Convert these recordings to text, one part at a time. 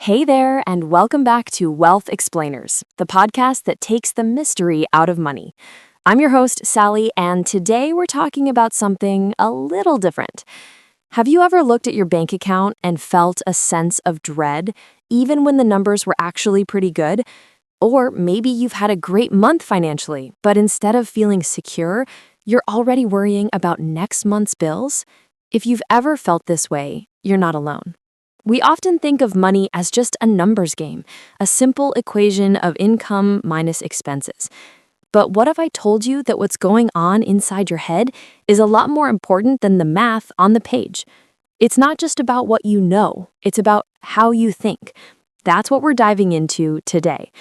Hey there, and welcome back to Wealth Explainers, the podcast that takes the mystery out of money. I'm your host, Sally, and today we're talking about something a little different. Have you ever looked at your bank account and felt a sense of dread, even when the numbers were actually pretty good? Or maybe you've had a great month financially, but instead of feeling secure, you're already worrying about next month's bills? If you've ever felt this way, you're not alone. We often think of money as just a numbers game, a simple equation of income minus expenses. But what if I told you that what's going on inside your head is a lot more important than the math on the page? It's not just about what you know, it's about how you think. That's what we're diving into today.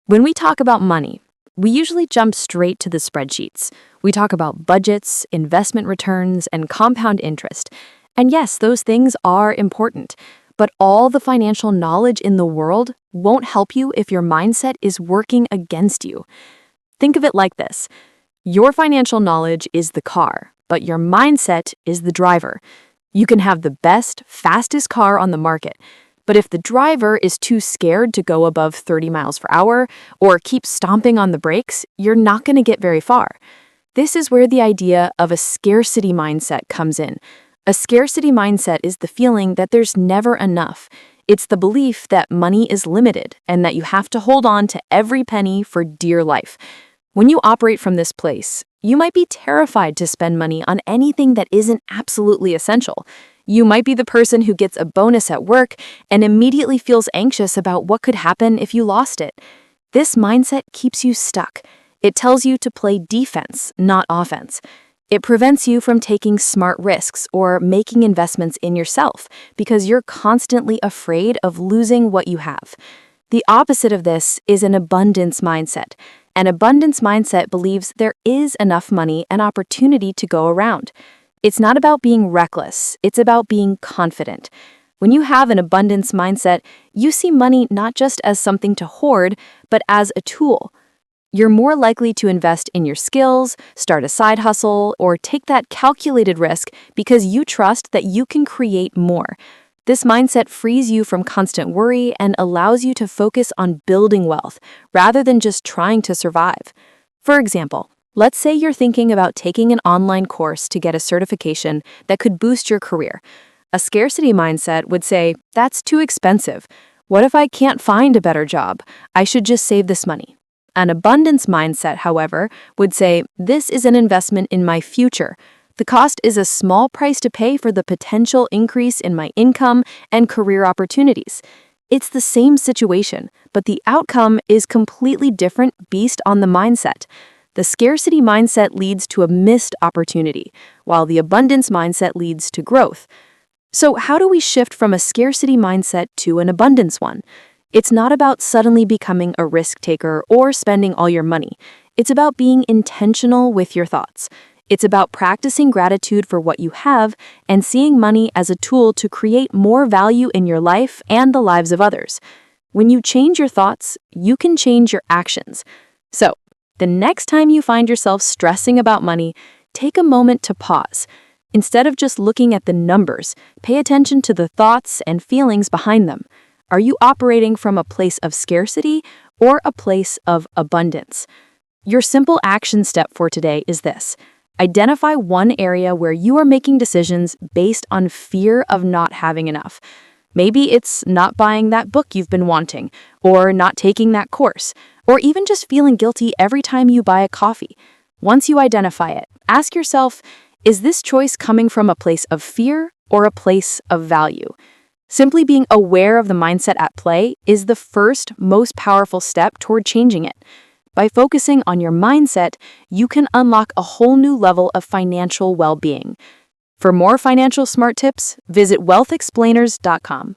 When we talk about money, we usually jump straight to the spreadsheets. We talk about budgets, investment returns, and compound interest. And yes, those things are important, but all the financial knowledge in the world won't help you if your mindset is working against you. Think of it like this. Your financial knowledge is the car, but your mindset is the driver. You can have the best, fastest car on the market, but if the driver is too scared to go above 30 miles per hour or keep stomping on the brakes, you're not going to get very far. This is where the idea of a scarcity mindset comes in. A scarcity mindset is the feeling that there's never enough. It's the belief that money is limited and that you have to hold on to every penny for dear life. When you operate from this place, you might be terrified to spend money on anything that isn't absolutely essential. You might be the person who gets a bonus at work and immediately feels anxious about what could happen if you lost it. This mindset keeps you stuck. It tells you to play defense, not offense. It prevents you from taking smart risks or making investments in yourself because you're constantly afraid of losing what you have. The opposite of this is an abundance mindset. An abundance mindset believes there is enough money and opportunity to go around. It's not about being reckless, it's about being confident. When you have an abundance mindset, you see money not just as something to hoard, but as a tool. You're more likely to invest in your skills, start a side hustle, or take that calculated risk because you trust that you can create more. This mindset frees you from constant worry and allows you to focus on building wealth rather than just trying to survive. For example, let's say you're thinking about taking an online course to get a certification that could boost your career. A scarcity mindset would say, "That's too expensive. What if I can't find a better job? I should just save this money." An abundance mindset, however, would say, "This is an investment in my future. The cost is a small price to pay for the potential increase in my income and career opportunities." It's the same situation, but the outcome is completely different based on the mindset. The scarcity mindset leads to a missed opportunity, while the abundance mindset leads to growth. So how do we shift from a scarcity mindset to an abundance one? It's not about suddenly becoming a risk taker or spending all your money. It's about being intentional with your thoughts. It's about practicing gratitude for what you have and seeing money as a tool to create more value in your life and the lives of others. When you change your thoughts, you can change your actions. So, the next time you find yourself stressing about money, take a moment to pause. Instead of just looking at the numbers, pay attention to the thoughts and feelings behind them. Are you operating from a place of scarcity or a place of abundance? Your simple action step for today is this. Identify one area where you are making decisions based on fear of not having enough. Maybe it's not buying that book you've been wanting, or not taking that course, or even just feeling guilty every time you buy a coffee. Once you identify it, ask yourself, is this choice coming from a place of fear or a place of value? Simply being aware of the mindset at play is the first, most powerful step toward changing it. By focusing on your mindset, you can unlock a whole new level of financial well-being. For more financial smart tips, visit wealthexplainers.com.